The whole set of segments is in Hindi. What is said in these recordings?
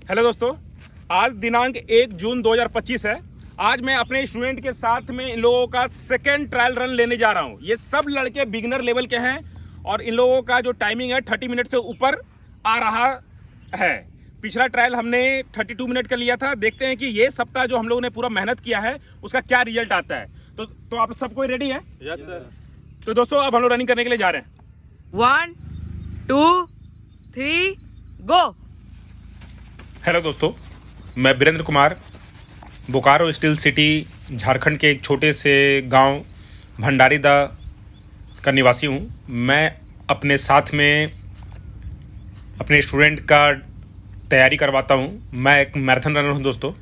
हेलो दोस्तों, आज दिनांक 1 जून 2025 है। आज मैं अपने स्टूडेंट के साथ में इन लोगों का सेकेंड ट्रायल रन लेने जा रहा हूं। ये सब लड़के बिगिनर लेवल के हैं और इन लोगों का जो टाइमिंग है 30 मिनट से ऊपर आ रहा है। पिछला ट्रायल हमने 32 मिनट का लिया था। देखते हैं कि ये सप्ताह जो हम लोगों ने पूरा मेहनत किया है उसका क्या रिजल्ट आता है। तो आप सब कोई रेडी है? Yes sir. तो दोस्तों अब हम लोग रनिंग करने के लिए जा रहे हैं। 1 2 3 गो। हेलो दोस्तों, मैं वीरेंद्र कुमार बोकारो स्टील सिटी झारखंड के एक छोटे से गांव भंडारीदा का निवासी हूं। मैं अपने साथ में अपने स्टूडेंट का तैयारी करवाता हूं। मैं एक मैराथन रनर हूं। दोस्तों,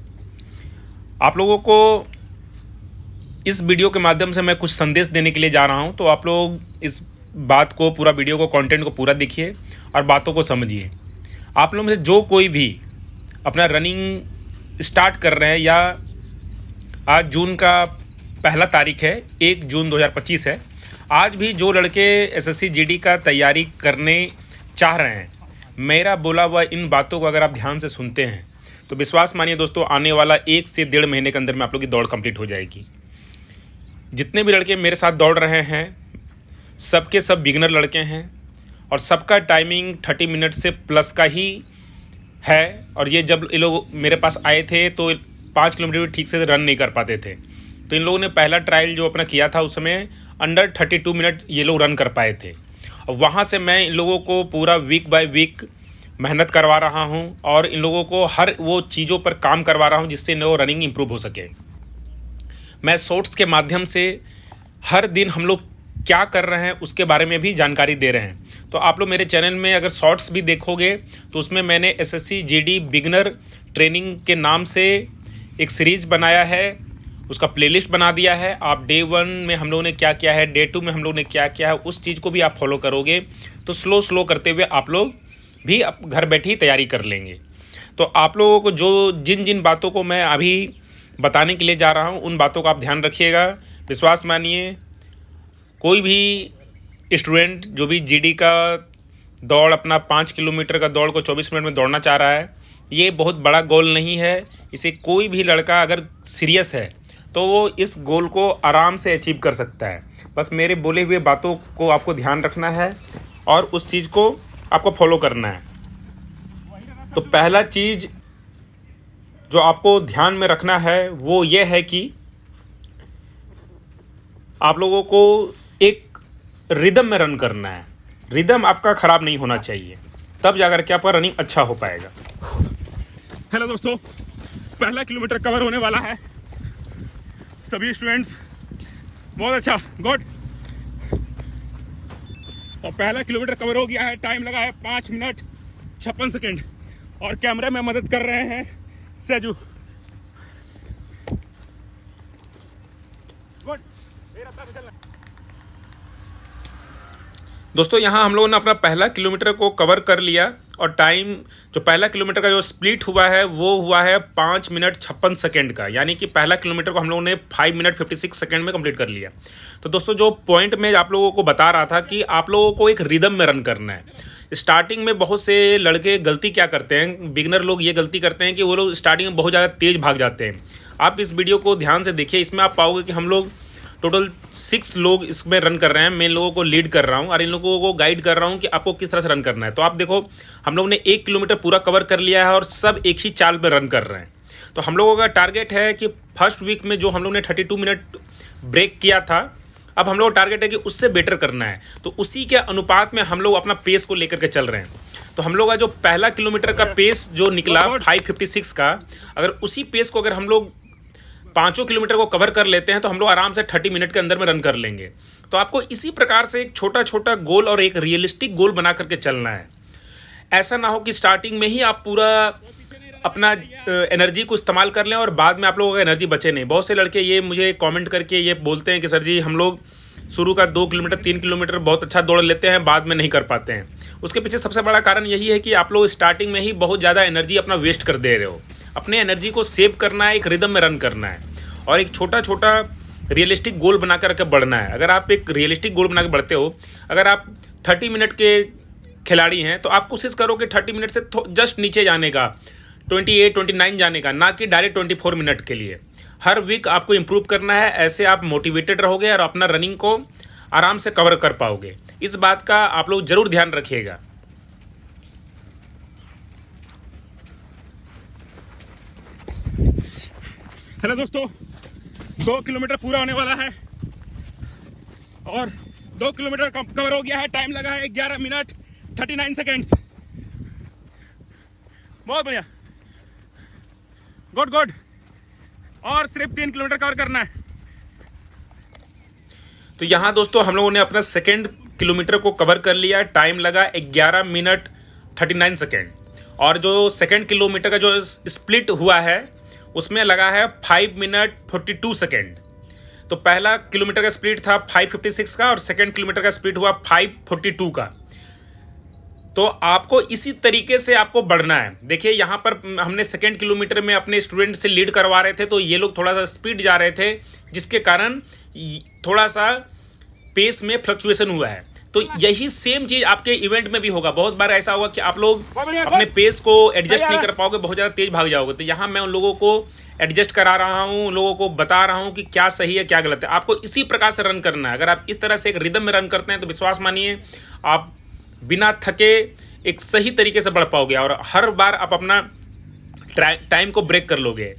आप लोगों को इस वीडियो के माध्यम से मैं कुछ संदेश देने के लिए जा रहा हूं। तो आप लोग इस बात को, पूरा वीडियो को, कंटेंट को पूरा देखिए और बातों को समझिए। आप लोग में से जो कोई भी अपना रनिंग स्टार्ट कर रहे हैं, या आज जून का पहला तारीख है, 1 जून 2025 है। आज भी जो लड़के एसएससी जीडी का तैयारी करने चाह रहे हैं, मेरा बोला हुआ इन बातों को अगर आप ध्यान से सुनते हैं तो विश्वास मानिए दोस्तों, आने वाला 1 से 1.5 महीने के अंदर में आप लोग की दौड़ कंप्लीट हो जाएगी। जितने भी लड़के मेरे साथ दौड़ रहे हैं, सबके सब बिगिनर लड़के हैं और सबका टाइमिंग 30 मिनट से प्लस का ही है। और ये जब ये लोग मेरे पास आए थे तो 5 किलोमीटर भी ठीक से रन नहीं कर पाते थे। तो इन लोगों ने पहला ट्रायल जो अपना किया था उस समय अंडर 32 मिनट ये लोग रन कर पाए थे। और वहाँ से मैं इन लोगों को पूरा वीक बाय वीक मेहनत करवा रहा हूँ और इन लोगों को हर वो चीज़ों पर काम करवा रहा हूँ जिससे इन लोगों रनिंग इंप्रूव हो सके। मैं शॉर्ट्स के माध्यम से हर दिन हम लोग क्या कर रहे हैं उसके बारे में भी जानकारी दे रहे हैं। तो आप लोग मेरे चैनल में अगर शॉर्ट्स भी देखोगे तो उसमें मैंने एसएससी जीडी बिगिनर ट्रेनिंग के नाम से एक सीरीज़ बनाया है, उसका प्लेलिस्ट बना दिया है। आप डे 1 में हम लोगों ने क्या किया है, डे 2 में हम लोगों ने क्या किया है, उस चीज़ को भी आप फॉलो करोगे तो स्लो करते हुए आप लोग भी घर बैठे ही तैयारी कर लेंगे। तो आप लोगों को जिन जिन बातों को मैं अभी बताने के लिए जा रहा हूँ उन बातों का आप ध्यान रखिएगा। विश्वास मानिए, कोई भी स्टूडेंट जो भी जीडी का दौड़, अपना 5 किलोमीटर का दौड़ को 24 मिनट में दौड़ना चाह रहा है, ये बहुत बड़ा गोल नहीं है। इसे कोई भी लड़का अगर सीरियस है तो वो इस गोल को आराम से अचीव कर सकता है। बस मेरे बोले हुए बातों को आपको ध्यान रखना है और उस चीज़ को आपको फॉलो करना है। तो पहला चीज़ जो आपको ध्यान में रखना है वो ये है कि आप लोगों को एक रिदम में रन करना है। रिदम आपका ख़राब नहीं होना चाहिए, तब जाकर के आपका रनिंग अच्छा हो पाएगा। हेलो दोस्तों, पहला किलोमीटर कवर होने वाला है। सभी स्टूडेंट्स बहुत अच्छा, गुड। और पहला किलोमीटर कवर हो गया है। टाइम लगा है 5 मिनट 56 सेकेंड और कैमरे में मदद कर रहे हैं सेजू। गुड। दोस्तों, यहाँ हम लोगों ने अपना पहला किलोमीटर को कवर कर लिया और टाइम जो पहला किलोमीटर का जो स्प्लिट हुआ है वो हुआ है 5 मिनट 56 सेकेंड का। यानी कि पहला किलोमीटर को हम लोगों ने 5 मिनट 56 सेकेंड में कंप्लीट कर लिया। तो दोस्तों, जो पॉइंट में आप लोगों को बता रहा था कि आप लोगों को एक रिदम में रन करना है। स्टार्टिंग में बहुत से लड़के गलती क्या करते हैं, बिगिनर लोग ये गलती करते हैं कि वो लोग स्टार्टिंग में बहुत ज़्यादा तेज़ भाग जाते हैं। आप इस वीडियो को ध्यान से देखिए, इसमें आप पाओगे कि हम लोग टोटल 6 लोग इसमें रन कर रहे हैं। मैं इन लोगों को लीड कर रहा हूं और इन लोगों को गाइड कर रहा हूं कि आपको किस तरह से रन करना है। तो आप देखो, हम लोग ने 1 किलोमीटर पूरा कवर कर लिया है और सब एक ही चाल में रन कर रहे हैं। तो हम लोगों का टारगेट है कि फर्स्ट वीक में जो हम लोग ने 32 मिनट ब्रेक किया था, अब हम लोग टारगेट है कि उससे बेटर करना है। तो उसी के अनुपात में हम लोग अपना पेस को लेकर के चल रहे हैं। तो हम लोग का जो पहला किलोमीटर का पेस जो निकला 5:56 का, अगर उसी पेस को अगर हम लोग 5 किलोमीटर को कवर कर लेते हैं तो हम लोग आराम से 30 मिनट के अंदर में रन कर लेंगे। तो आपको इसी प्रकार से एक छोटा छोटा गोल और एक रियलिस्टिक गोल बना करके चलना है। ऐसा ना हो कि स्टार्टिंग में ही आप पूरा अपना एनर्जी को इस्तेमाल कर लें और बाद में आप लोगों का एनर्जी बचे नहीं। बहुत से लड़के ये मुझे कमेंट करके ये बोलते हैं कि सर जी, हम लोग शुरू का 2 किलोमीटर 3 किलोमीटर बहुत अच्छा दौड़ लेते हैं, बाद में नहीं कर पाते हैं। उसके पीछे सबसे बड़ा कारण यही है कि आप लोग स्टार्टिंग में ही बहुत ज़्यादा एनर्जी अपना वेस्ट कर दे रहे हो। अपने एनर्जी को सेव करना है, एक रिदम में रन करना है और एक छोटा छोटा रियलिस्टिक गोल बना कर बढ़ना है। अगर आप एक रियलिस्टिक गोल बना के बढ़ते हो, अगर आप 30 मिनट के खिलाड़ी हैं तो आप कोशिश करो कि 30 मिनट से जस्ट नीचे जाने का, 28-29 जाने का, ना कि डायरेक्ट 24 मिनट के लिए। हर वीक आपको इम्प्रूव करना है, ऐसे आप मोटिवेटेड रहोगे और अपना रनिंग को आराम से कवर कर पाओगे। इस बात का आप लोग ज़रूर ध्यान रखिएगा। हेलो दोस्तों, 2 किलोमीटर पूरा होने वाला है और 2 किलोमीटर कवर हो गया है। टाइम लगा है 11 मिनट 39 सेकेंड्स। बहुत बढ़िया, गुड गुड। और सिर्फ 3 किलोमीटर कवर करना है। तो यहाँ दोस्तों हम लोगों ने अपना सेकेंड किलोमीटर को कवर कर लिया। टाइम लगा 11 मिनट 39 सेकेंड। और जो सेकेंड किलोमीटर का जो स्प्लिट हुआ है उसमें लगा है 5 मिनट 42 सेकेंड। तो पहला किलोमीटर का स्प्लिट था 5:56 का और सेकेंड किलोमीटर का स्प्लिट हुआ 5:42 का। तो आपको इसी तरीके से आपको बढ़ना है। देखिए यहाँ पर हमने सेकेंड किलोमीटर में अपने स्टूडेंट से लीड करवा रहे थे, तो ये लोग थोड़ा सा स्पीड जा रहे थे, जिसके कारण थोड़ा सा पेस में फ्लक्चुएशन हुआ है। तो यही सेम चीज़ आपके इवेंट में भी होगा। बहुत बार ऐसा होगा कि आप लोग अपने पेस को एडजस्ट नहीं कर पाओगे, बहुत ज़्यादा तेज भाग जाओगे। तो यहाँ मैं उन लोगों को एडजस्ट करा रहा हूँ, उन लोगों को बता रहा हूँ कि क्या सही है क्या गलत है। आपको इसी प्रकार से रन करना है। अगर आप इस तरह से एक रिदम में रन करते हैं तो विश्वास मानिए आप बिना थके एक सही तरीके से बढ़ पाओगे और हर बार आप अपना टाइम को ब्रेक कर लोगे।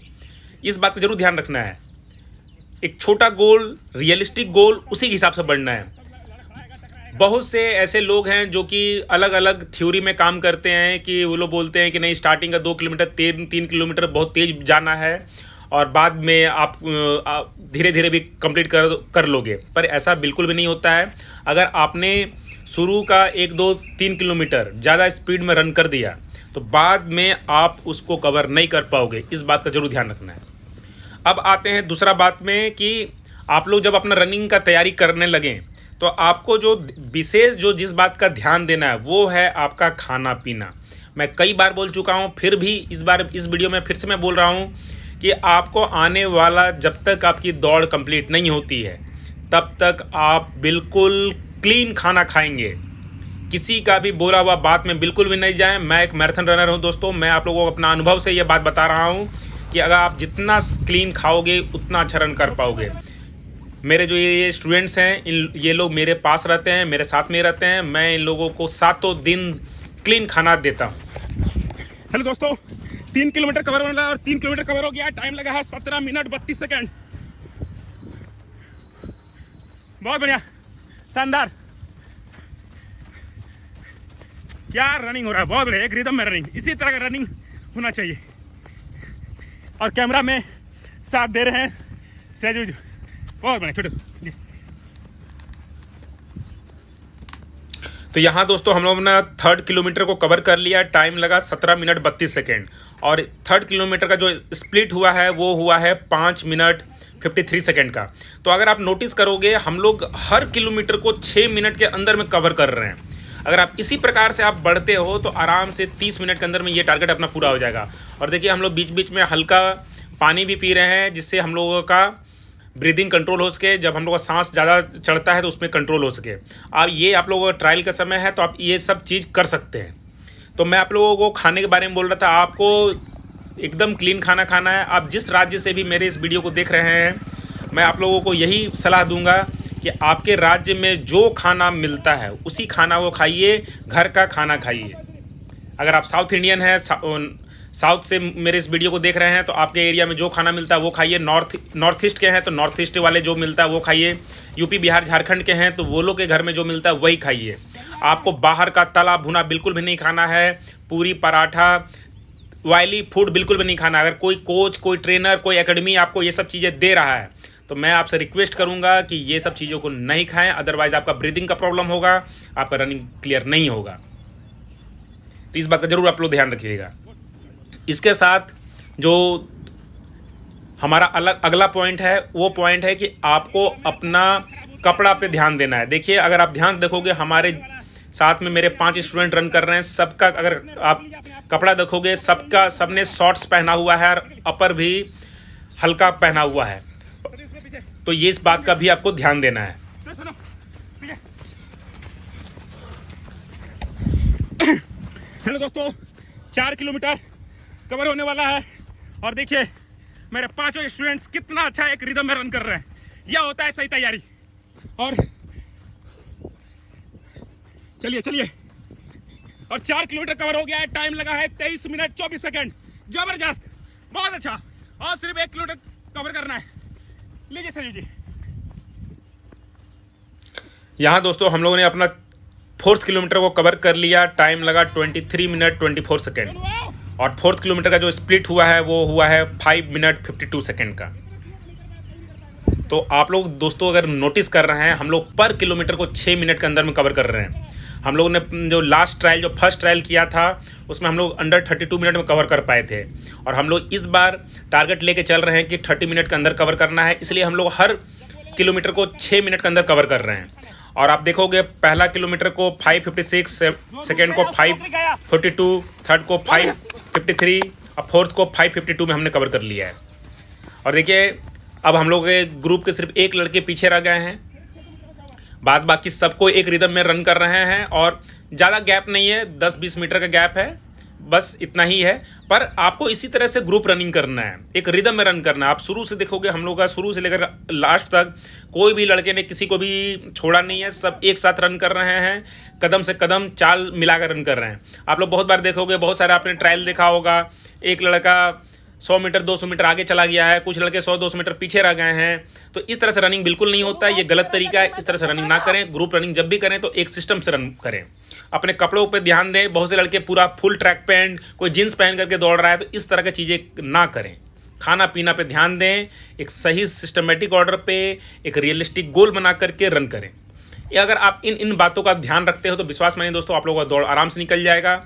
इस बात का जरूर ध्यान रखना है। एक छोटा गोल, रियलिस्टिक गोल, उसी के हिसाब से बढ़ना है। बहुत से ऐसे लोग हैं जो कि अलग अलग थ्योरी में काम करते हैं कि वो लोग बोलते हैं कि नहीं, स्टार्टिंग का 2 किलोमीटर 3 किलोमीटर बहुत तेज जाना है और बाद में आप धीरे धीरे भी कंप्लीट कर लोगे। पर ऐसा बिल्कुल भी नहीं होता है। अगर आपने शुरू का 1, 2, 3 किलोमीटर ज़्यादा स्पीड में रन कर दिया तो बाद में आप उसको कवर नहीं कर पाओगे। इस बात का जरूर ध्यान रखना है। अब आते हैं दूसरा बात में कि आप लोग जब अपना रनिंग का तैयारी करने लगें तो आपको जो विशेष जिस बात का ध्यान देना है वो है आपका खाना पीना। मैं कई बार बोल चुका हूँ, फिर भी इस बार इस वीडियो में फिर से मैं बोल रहा हूँ कि आपको आने वाला जब तक आपकी दौड़ कंप्लीट नहीं होती है तब तक आप बिल्कुल क्लीन खाना खाएंगे। किसी का भी बोला हुआ बात में बिल्कुल भी नहीं जाएं। मैं एक मैराथन रनर हूँ दोस्तों, मैं आप लोगों को अपना अनुभव से ये बात बता रहा हूँ कि अगर आप जितना क्लीन खाओगे उतना अच्छा रन कर पाओगे। मेरे जो ये स्टूडेंट्स हैं, ये लोग मेरे पास रहते हैं, मेरे साथ में रहते हैं। मैं इन लोगों को 7 दिन क्लीन खाना देता हूँ। हेलो दोस्तों, 3 किलोमीटर कवर होने लगा और 3 किलोमीटर कवर हो गया। टाइम लगा है 17 मिनट 32 सेकेंड। बहुत बढ़िया, शानदार। क्या रनिंग हो रहा है, बहुत बढ़िया। एक रिदम में रनिंग, इसी तरह का रनिंग होना चाहिए। और कैमरा में साथ दे रहे हैं सहजूज, बहुत बढ़िया। छोटे तो यहाँ दोस्तों हम लोगों ने थर्ड किलोमीटर को कवर कर लिया। टाइम लगा 17 मिनट 32 सेकेंड और थर्ड किलोमीटर का जो स्प्लिट हुआ है वो हुआ है 5 मिनट 53 सेकेंड का। तो अगर आप नोटिस करोगे हम लोग हर किलोमीटर को 6 मिनट के अंदर में कवर कर रहे हैं। अगर आप इसी प्रकार से आप बढ़ते हो तो आराम से 30 मिनट के अंदर में ये टारगेट अपना पूरा हो जाएगा। और देखिए हम लोग बीच बीच में हल्का पानी भी पी रहे हैं जिससे हम लोगों का ब्रीदिंग कंट्रोल हो सके। जब हम लोग का सांस ज़्यादा चढ़ता है तो उसमें कंट्रोल हो सके। अब ये आप लोगों का ट्रायल का समय है तो आप ये सब चीज़ कर सकते हैं। तो मैं आप लोगों को खाने के बारे में बोल रहा था, आपको एकदम क्लीन खाना खाना है। आप जिस राज्य से भी मेरे इस वीडियो को देख रहे हैं मैं आप लोगों को यही सलाह दूंगा कि आपके राज्य में जो खाना मिलता है उसी खाना को खाइए, घर का खाना खाइए। अगर आप साउथ इंडियन हैं, साउथ से मेरे इस वीडियो को देख रहे हैं तो आपके एरिया में जो खाना मिलता है वो खाइए। नॉर्थ ईस्ट के हैं तो नॉर्थ ईस्ट वाले जो मिलता है वो खाइए। यूपी बिहार झारखंड के हैं तो वो लोग के घर में जो मिलता है वही खाइए। आपको बाहर का तला भुना बिल्कुल भी नहीं खाना है। पूरी पराठा ऑयली फूड बिल्कुल भी नहीं खाना। अगर कोई कोच, कोई ट्रेनर, कोई एकेडमी आपको ये सब चीज़ें दे रहा है तो मैं आपसे रिक्वेस्ट करूंगा कि ये सब चीज़ों को नहीं खाएं, अदरवाइज आपका ब्रीदिंग का प्रॉब्लम होगा, आपका रनिंग क्लियर नहीं होगा। तो इस बात का जरूर आप लोग ध्यान रखिएगा। इसके साथ जो हमारा अगला पॉइंट है वो पॉइंट है कि आपको अपना कपड़ा पे ध्यान देना है। देखिए अगर आप ध्यान देखोगे हमारे साथ में मेरे 5 स्टूडेंट रन कर रहे हैं, सबका अगर आप कपड़ा देखोगे सबने शॉर्ट्स पहना हुआ है और अपर भी हल्का पहना हुआ है। तो ये इस बात का भी आपको ध्यान देना है। हेलो दोस्तों, 4 किलोमीटर कवर होने वाला है। और देखिए मेरे पांचों स्टूडेंट्स कितना अच्छा एक रिदम में रन कर रहे हैं। यह होता है सही तैयारी। और चलिए चलिए, और 4 किलोमीटर कवर हो गया है। टाइम लगा है 23 मिनट 24 सेकंड। जबरदस्त, बहुत अच्छा। और सिर्फ 1 किलोमीटर कवर करना है। लीजिए संजू जी। यहाँ दोस्तों हम लोगों ने अपना 4th किलोमीटर को कवर कर लिया। टाइम लगा 23 मिनट 24 सेकेंड। और 4th किलोमीटर का जो स्प्लिट हुआ है वो हुआ है 5 मिनट 52 सेकेंड का। तो आप लोग दोस्तों अगर नोटिस कर रहे हैं, हम लोग पर किलोमीटर को 6 मिनट के अंदर में कवर कर रहे हैं। हम लोगों ने जो लास्ट ट्रायल, जो फर्स्ट ट्रायल किया था, उसमें हम लोग अंडर 32 मिनट में कवर कर पाए थे। और हम लोग इस बार टारगेट लेके चल रहे हैं कि 30 मिनट के अंदर कवर करना है। इसलिए हम लोग हर किलोमीटर को 6 मिनट के अंदर कवर कर रहे हैं। और आप देखोगे पहला किलोमीटर को 5:56, सेकेंड को 5:42, थर्ड को 5:53 और 4th को 5:52 में हमने कवर कर लिया है। और देखिए अब हम लोग के ग्रुप के सिर्फ एक लड़के पीछे रह गए हैं। बाकी सबको एक रिदम में रन कर रहे हैं। और ज़्यादा गैप नहीं है, 10-20 मीटर का गैप है, बस इतना ही है। पर आपको इसी तरह से ग्रुप रनिंग करना है, एक रिदम में रन करना है। आप शुरू से देखोगे हम लोग का शुरू से लेकर लास्ट तक कोई भी लड़के ने किसी को भी छोड़ा नहीं है। सब एक साथ रन कर रहे हैं, कदम से कदम चाल मिलाकर रन कर रहे हैं। आप लोग बहुत बार देखोगे, बहुत सारे आपने ट्रायल देखा होगा, एक लड़का 100 मीटर 200 मीटर आगे चला गया है, कुछ लड़के 100-200 मीटर पीछे रह गए हैं। तो इस तरह से रनिंग बिल्कुल नहीं होता है, ये गलत तरीका है। इस तरह से रनिंग ना करें। ग्रुप रनिंग जब भी करें तो एक सिस्टम से रन करें। अपने कपड़ों पे ध्यान दें। बहुत से लड़के पूरा फुल ट्रैक पैंट, कोई जीन्स पहन करके दौड़ रहा है, तो इस तरह की चीज़ें ना करें। खाना पीना पे ध्यान दें, एक सही सिस्टमेटिक ऑर्डर पे एक रियलिस्टिक गोल बना करके रन करें। ये अगर आप इन बातों का ध्यान रखते हो तो विश्वास मानिए दोस्तों, आप लोगों का दौड़ आराम से निकल जाएगा।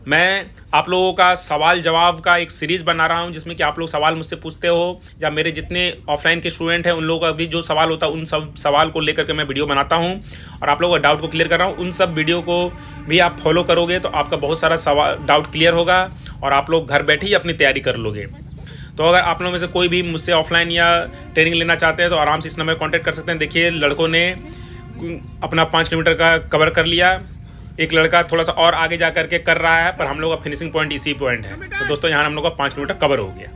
मैं आप लोगों का सवाल जवाब का एक सीरीज़ बना रहा हूं, जिसमें कि आप लोग सवाल मुझसे पूछते हो, या मेरे जितने ऑफलाइन के स्टूडेंट हैं उन लोगों का भी जो सवाल होता है, उन सब सवाल को लेकर के मैं वीडियो बनाता हूं और आप लोगों का डाउट को क्लियर कर रहा हूं। उन सब वीडियो को भी आप फॉलो करोगे तो आपका बहुत सारा सवाल डाउट क्लियर होगा और आप लोग घर बैठे ही अपनी तैयारी कर लोगे। तो अगर आप लोगों में से कोई भी मुझसे ऑफलाइन या ट्रेनिंग लेना चाहते हैं तो आराम से इस नंबर पर कॉन्टैक्ट कर सकते हैं। देखिए लड़कों ने अपना 5 किलोमीटर का कवर कर लिया, एक लड़का थोड़ा सा और आगे जा करके कर रहा है, पर हम लोग का फिनिशिंग पॉइंट इसी पॉइंट है। तो दोस्तों यहाँ हम लोग का 5 किलोमीटर कवर हो गया।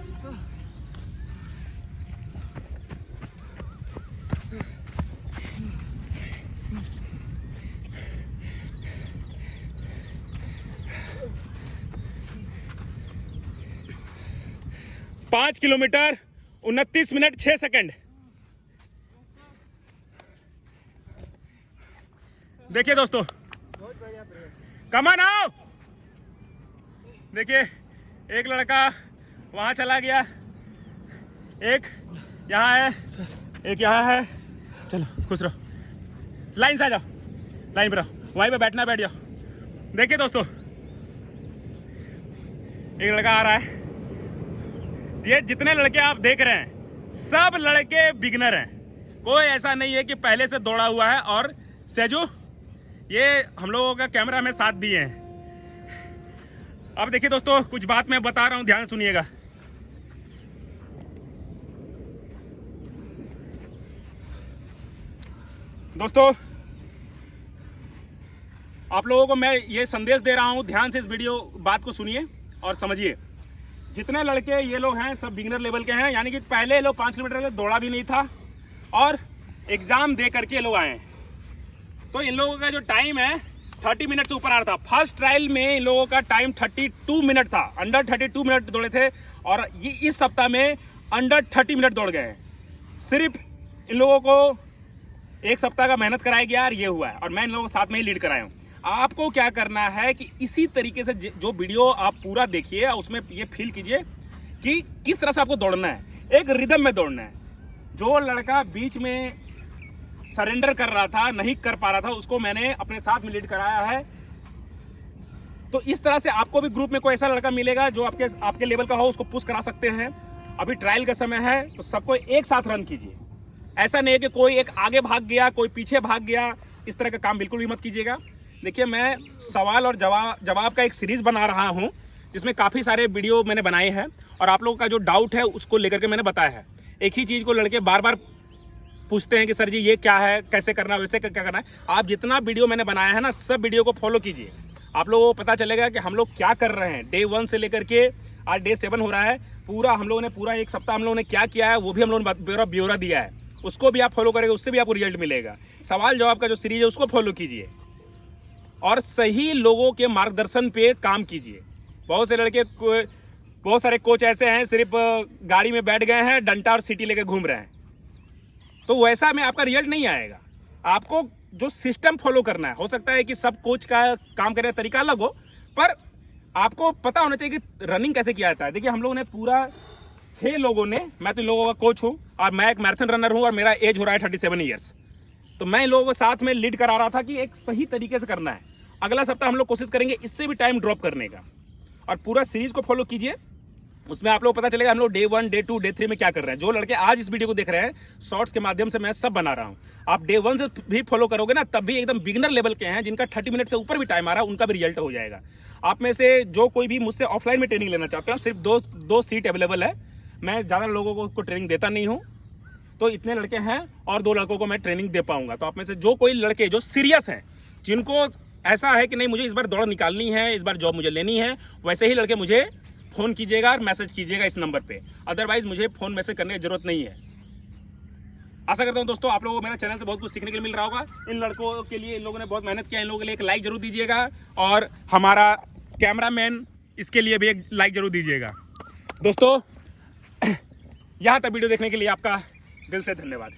पाँच किलोमीटर 29 मिनट 6 सेकंड। देखिए दोस्तों, कमान आओ। देखिए एक लड़का वहां चला गया, एक यहाँ है, एक यहाँ है। चलो खुश रहो, लाइन से आ जाओ, लाइन पे रहो, वहीं पे बैठना, बैठ जाओ। देखिए दोस्तों एक लड़का आ रहा है। ये जितने लड़के आप देख रहे हैं सब लड़के बिगिनर हैं, कोई ऐसा नहीं है कि पहले से दौड़ा हुआ है। और सेजू ये हम लोगों का कैमरा में साथ दिए हैं। अब देखिए दोस्तों, कुछ बात मैं बता रहा हूं, ध्यान सुनिएगा। दोस्तों आप लोगों को मैं ये संदेश दे रहा हूं, ध्यान से इस वीडियो बात को सुनिए और समझिए। जितने लड़के ये लोग हैं सब बिगिनर लेवल के हैं, यानी कि पहले ये लोग 5 किलोमीटर के दौड़ा भी नहीं था और एग्जाम दे करके ये लोग आए हैं। तो इन लोगों का जो टाइम है 30 मिनट से ऊपर आ रहा था। फर्स्ट ट्रायल में इन लोगों का टाइम 32 मिनट था, अंडर 32 मिनट दौड़े थे। और ये इस सप्ताह में अंडर 30 मिनट दौड़ गए। सिर्फ इन लोगों को एक सप्ताह का मेहनत कराया गया और ये हुआ है, और मैं इन लोगों के साथ में ही लीड कराया हूँ। आपको क्या करना है कि इसी तरीके से जो वीडियो आप पूरा देखिए, उसमें ये फील कीजिए कि किस तरह से आपको दौड़ना है, एक रिदम में दौड़ना है। जो लड़का बीच में सरेंडर कर रहा था, नहीं कर पा रहा था, उसको मैंने अपने साथ में लीड कराया है। तो इस तरह से आपको भी ग्रुप में कोई ऐसा लड़का मिलेगा जो आपके लेवल का हो, उसको पुश करा सकते हैं। अभी ट्रायल का समय है तो सबको एक साथ रन कीजिए। ऐसा नहीं है कि कोई एक आगे भाग गया, कोई पीछे भाग गया, इस तरह का काम बिल्कुल भी मत कीजिएगा। देखिए मैं सवाल और जवाब का एक सीरीज बना रहा हूँ, जिसमें काफ़ी सारे वीडियो मैंने बनाए हैं और आप लोगों का जो डाउट है उसको लेकर के मैंने बताया है। एक ही चीज़ को लड़के बार बार पूछते हैं कि सर जी ये क्या है, कैसे करना है, वैसे क्या करना है। आप जितना वीडियो मैंने बनाया है ना, सब वीडियो को फॉलो कीजिए। आप लोगों को पता चलेगा कि हम लोग क्या कर रहे हैं। डे 1 से लेकर के आज डे 7 हो रहा है, पूरा हम लोगों ने पूरा एक सप्ताह हम लोगों ने क्या किया है वो भी हम लोगों ने ब्यौरा दिया है। उसको भी आप फॉलो करेंगे, उससे भी आपको रिजल्ट मिलेगा। सवाल जवाब का जो सीरीज है उसको फॉलो कीजिए और सही लोगों के मार्गदर्शन पे काम कीजिए। बहुत सारे कोच ऐसे हैं सिर्फ गाड़ी में बैठ गए हैं, डंडा और सीटी लेके घूम रहे हैं, तो वैसा में आपका रिजल्ट नहीं आएगा। आपको जो सिस्टम फॉलो करना है, हो सकता है कि सब कोच का काम करने का तरीका अलग हो, पर आपको पता होना चाहिए कि रनिंग कैसे किया जाता है। देखिए हम लोगों ने पूरा 6 लोगों ने, मैं तो इन लोगों का कोच हूं और मैं एक मैराथन रनर हूं और मेरा एज हो रहा है 37 ईयर्स, तो मैं इन लोगों को साथ में लीड करा रहा था कि एक सही तरीके से करना है। अगला सप्ताह हम लोग कोशिश करेंगे इससे भी टाइम ड्रॉप करने का, और पूरा सीरीज को फॉलो कीजिए। उसमें आप लोग पता चलेगा हम लोग डे 1, डे 2, डे 3 में क्या कर रहे हैं। जो लड़के आज इस वीडियो को देख रहे हैं, शॉर्ट्स के माध्यम से मैं सब बना रहा हूं। आप डे 1 से भी फॉलो करोगे ना, तब भी एकदम बिगिनर लेवल के हैं जिनका 30 मिनट से ऊपर भी टाइम आ रहा है, उनका भी रिजल्ट हो जाएगा। आप में से जो कोई भी मुझसे ऑफलाइन में ट्रेनिंग लेना चाहते हो, सिर्फ दो सीट अवेलेबल है। मैं ज़्यादा लोगों को ट्रेनिंग देता नहीं हूँ, तो इतने लड़के हैं और 2 लड़कों को मैं ट्रेनिंग दे पाऊंगा। तो आप में से जो कोई लड़के जो सीरियस हैं, जिनको ऐसा है कि नहीं मुझे इस बार दौड़ निकालनी है, इस बार जॉब मुझे लेनी है, वैसे ही लड़के मुझे फोन कीजिएगा और मैसेज कीजिएगा इस नंबर पे। अदरवाइज मुझे फोन मैसेज करने की जरूरत नहीं है। आशा करता हूं दोस्तों आप लोगों को मेरे चैनल से बहुत कुछ सीखने के लिए मिल रहा होगा। इन लड़कों के लिए इन लोगों ने बहुत मेहनत किया, इन लोगों के लिए एक लाइक जरूर दीजिएगा और हमारा कैमरामैन इसके लिए भी एक लाइक जरूर दीजिएगा। दोस्तों यहाँ तक वीडियो देखने के लिए आपका दिल से धन्यवाद।